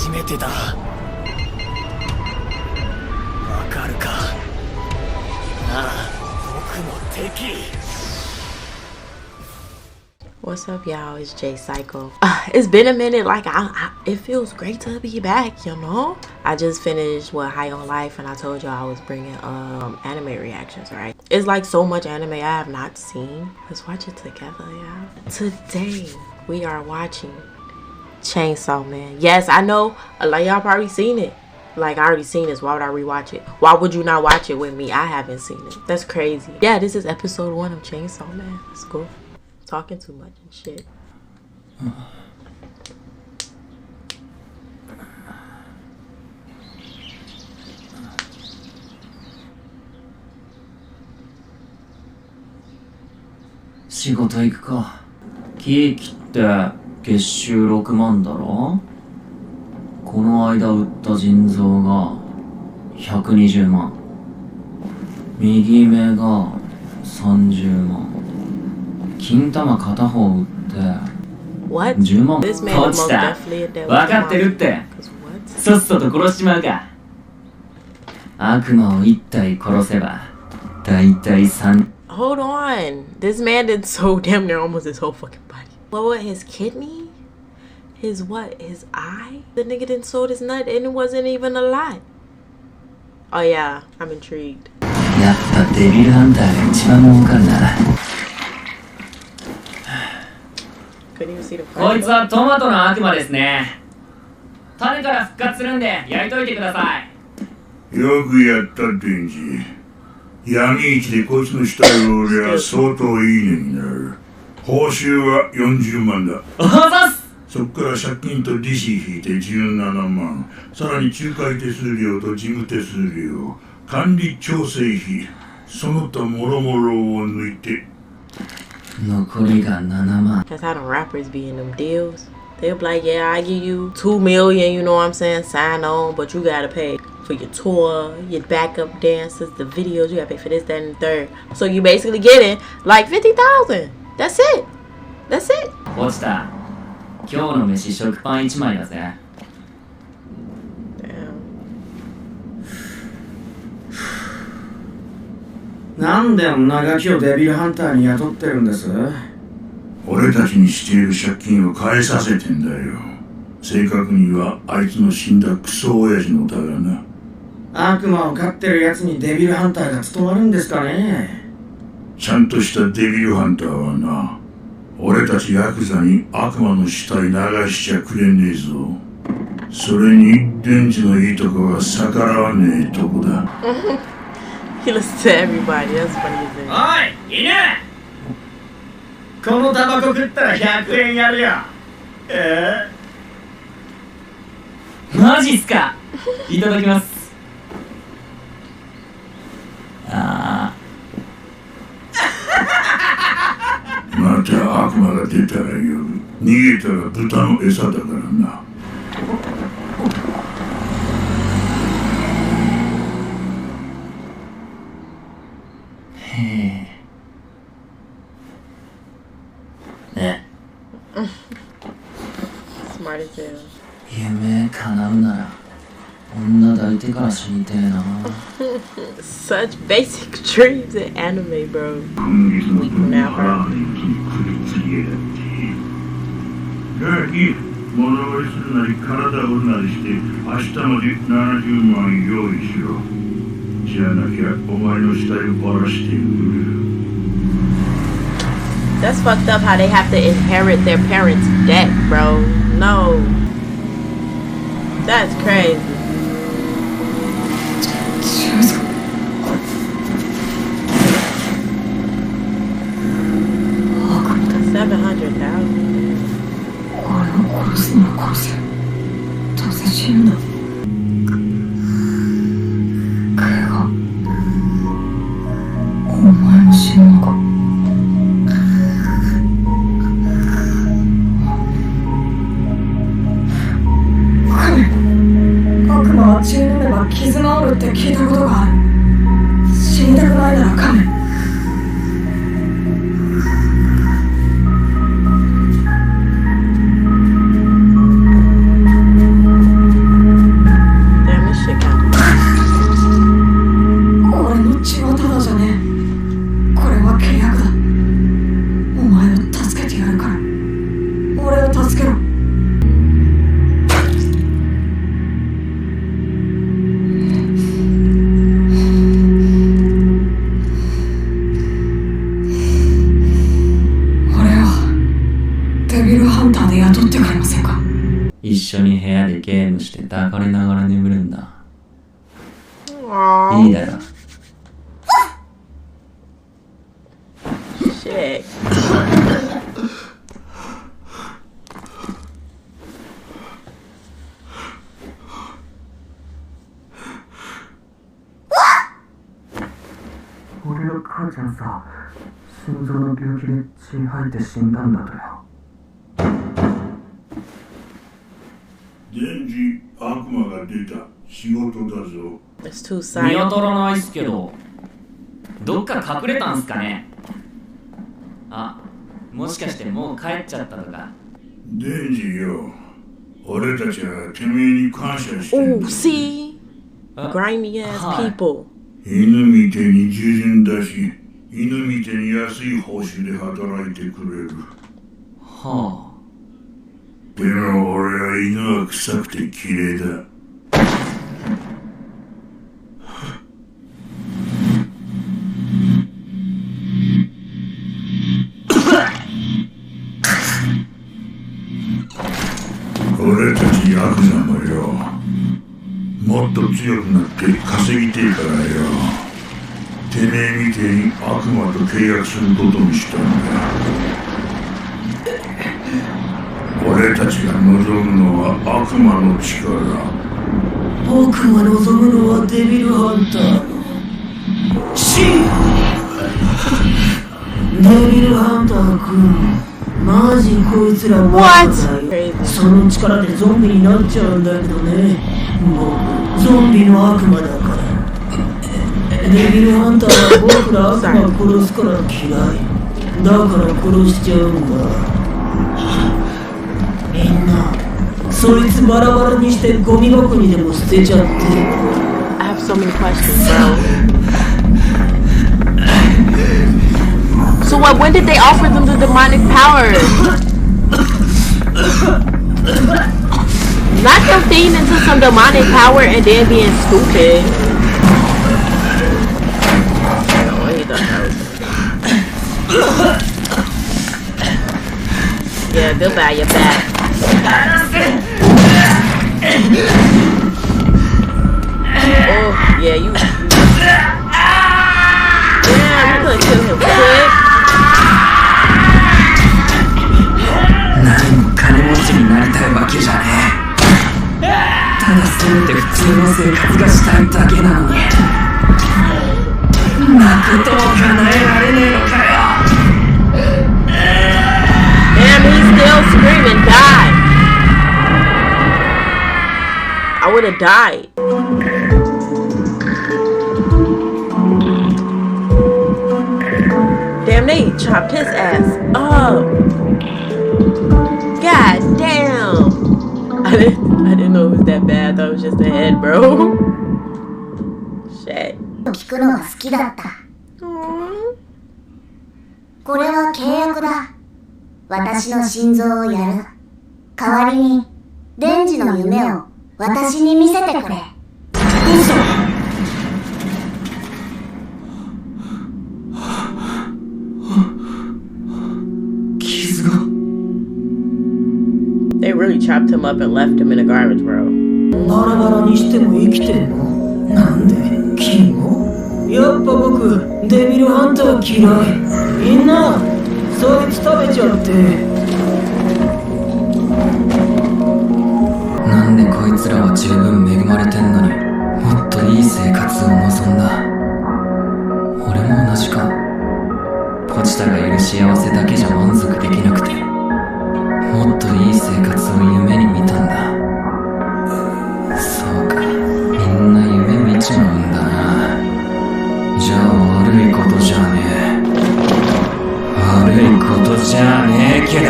初めてだ。わかるかなあ、僕の敵。What's up, y'all? It's J Psycho. It's been a minute. Like, it feels great to be back, you know? I just finished High on Life, and I told y'all I was bringing anime reactions, right? It's like so much anime I have not seen. Let's watch it together, y'all. Today we are watching Chainsaw Man. Yes, I know a lot of y'all probably seen it. Like, I already seen this. Why would I rewatch it? Why would you not watch it with me? I haven't seen it. That's crazy. Yeah, this is episode 1 of Chainsaw Man. Let's go. Talking too much and shit.仕事行くか。木切って月収6万だろ。この間売った腎臓が120万。右目が30万。金玉片方売って10万。落ちた。分かってるって。さっさと殺しちまうか。悪魔を1体殺せばだいたい3。Hold on. This man did so damn near almost his whole fucking body. What, his kidney? His what? His eye? The nigga didn't sold his nut and it wasn't even a lot. Oh yeah, I'm intrigued. やっぱデビルハンターが一番儲かるな。こいつはトマトの悪魔ですね。種から復活するんでやりといてください。よくやったデンジ。闇市でこいつの死体を売りゃ相当いい値になる。報酬は40万だ。そっから借金と利子引いて17万。さらに仲介手数料と事務手数料、管理調整費、その他もろもろを抜いて。残りが7万。 That's how the rappers be in them deals. They'll be like, yeah, I give you 2 million, you know what I'm saying? Sign on, but you gotta pay for your tour, your backup dancers, the videos. You gotta pay for this, that, and the third. So you basically getting like 50,000. That's it. That's it. 落ちた。今日の飯食パン1枚だぜ。なんであんなガキをデビルハンターに雇ってるんです？俺たちにしている借金を返させてんだよ。正確にはあいつの死んだクソ親父のだがな。悪魔を飼ってるやつにデビルハンターが務まるんですかね。ちゃんとしたデビルハンターはな、俺たちヤクザに悪魔の死体流しちゃくれねえぞ。それにデンジのいいとこは逆らわねえとこだ。He listens to everybody. That's funny as hell. おい、犬！このタバコ食ったら100円やるよ。マジっすか。いただきます。また悪魔が出たらよ。逃げたら豚の餌だからな。Smart as hell. 夢叶うなら女抱いてから死にてえな。Such basic dreams in anime, bro. Weak napper. 物乞いするなり体を売るなりして明日まで70万用意しろ。じゃなきゃお前の死体をばらしてくる。 That's fucked up how they have to inherit their parents' debt, bro. No. That's crazy. 700,000. 殺すのは殺せ。どうせ死ぬんだ。怪我。お前も死ぬのか。悪魔は血飲めば傷治るって聞いたことがある。死にたくないなら噛め。でゲームして抱かれながら眠るんだ。Aww. いいだろ。Shit. 俺の母ちゃんさ、心臓の病気で血吐いて死んだんだとよ。デンジ、悪魔が出た。仕事だぞ。 It's too 見 silent. 当たらないっすけど、どっか隠れたんすかね。あ、もしかしてもう帰っちゃったとか。デンジよ、俺たちはてめえに感謝してん Oh, だ。 see? Grimy ass Hi. people. 犬みてえに従順だし、犬みてえに安い報酬で働いてくれる。はでも俺は犬は臭くて綺麗だ。俺たちヤクザもよ、もっと強くなって稼ぎてえからよ、てめえみてえに悪魔と契約することにしたんだ。俺たちが望むのは悪魔の力。僕が望むのはデビルハンターの死。デビルハンター君、マジこいつらバカだよ。その力でゾンビになっちゃうんだけどね。僕ゾンビの悪魔だから。デビルハンターは僕ら悪魔を殺すから嫌いだから殺しちゃうんだ。みんなそいつバラバラにしてゴミ箱にでも捨てちゃって。 I have so many questions, bro. So what? When did they offer them the demonic power? Not them feeding into some demonic power and then being stupid. Oh, he done hurt. Yeah, they'll buy your back. Oh, yeah, you. Damn, you could've killed him quick. 何も金持ちになりたいわけじゃねえ。ただせめて普通の生活がしたいだけなのに、泣くとも叶えられねえのかよ。 Damn, he's still screaming, die. I would've died. Damn, they chopped his ass up. God damn. I didn't know it was that bad. I thought it was just the head, bro. Shit. 聞くのが好きだった。これは契約だ。私の心臓をやる。代わりにデンジの夢を私に見せてくれ。傷が。 They really chopped him up and left him in the garbage, bro. バラバラにしても生きてんの？なんで？金も？やっぱ僕デビルハンター嫌い。みんなそいつ食べちゃって。なんでこいつらは十分恵まれてんのにもっといい生活を望んだ。俺も同じか。ポチタがいる幸せだけじゃ満足できなくて、もっといい生活を夢に見たんだ。そうか、みんな夢見ちまうんだな。じゃあ悪いことじゃねえ。悪いことじゃねえけど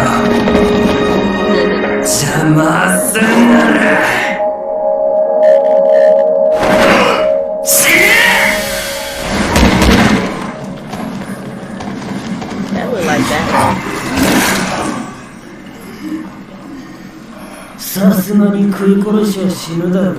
邪魔すんなら死ね。 That look like that. さすがに食い殺しは死ぬだろう。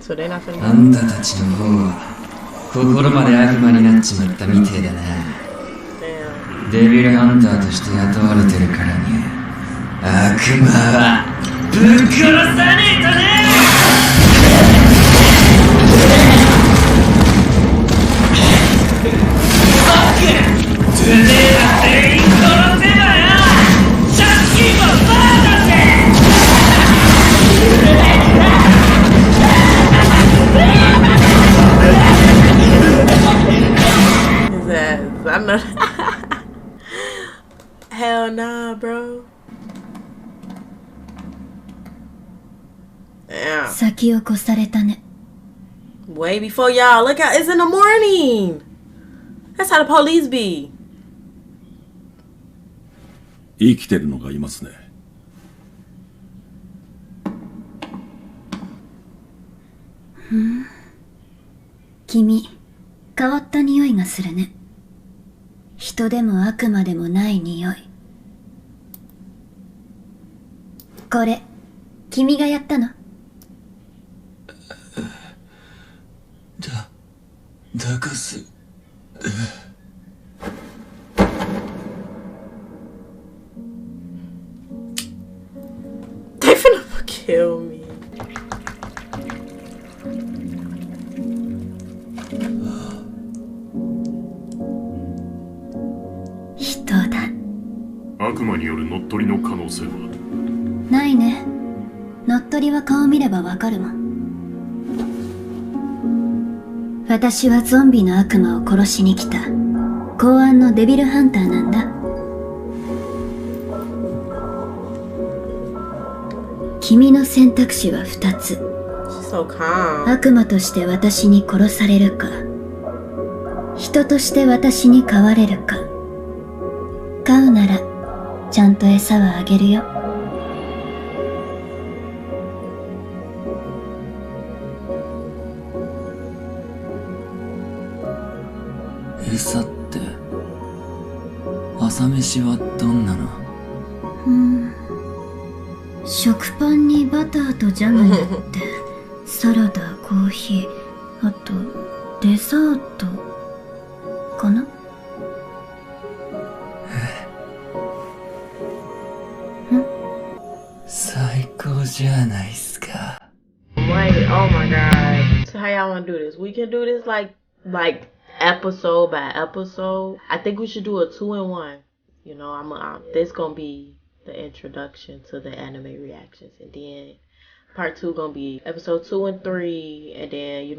So they're not finna あんたたちの方は心まで悪魔になっちまったみてえだな。 Damn. デビルハンターとして雇われてるからに悪魔はぶっ殺さねえとね。てめえら全員殺せばよ、借金もバーだぜ。His ass. I know. Hell nah, bro. Damn. 先を越されたね。 Way before y'all. Look out, it's in the morning. That's how the police be. 生きてるのがいますね。君、変わった匂いがするね。人でも悪魔でもない匂い。これ、君がやったの？だかす。They finna kill me. 人だ。悪魔による乗っ取りの可能性は？ないね。乗っ取りは顔見ればわかるもん。私はゾンビの悪魔を殺しに来た公安のデビルハンターなんだ。君の選択肢は2つ。 So calm. 悪魔として私に殺されるか、人として私に飼われるか。飼うならちゃんと餌はあげるよ。餌って朝飯はどんなの？食パンにバターとジャム塗ってサラダ、コーヒー、あとデザートかな。最高じゃないっすか。 Wait, oh my god. So how y'all wanna do this? We can do this like episode by episode. I think we should do a 2-in-1. You know, this gonna be the introduction to the anime reactions, and then part 2 gonna be episode 2 and 3, and then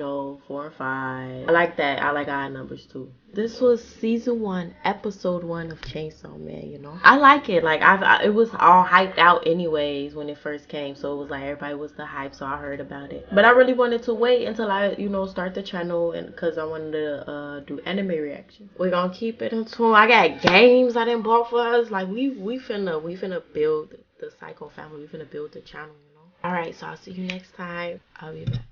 4 and 5. I like that. I like odd numbers too. This was season 1, episode 1 of Chainsaw Man. I like it. Like it was all hyped out anyways when it first came, so it was like everybody was the hype, so I heard about it. But I really wanted to wait until I start the channel, and because I wanted to do anime reactions. We're gonna keep it in tune. I got games I didn't bought for us. Like we finna build the Psycho family. We finna build the channel. Alright, so I'll see you next time. I'll be back.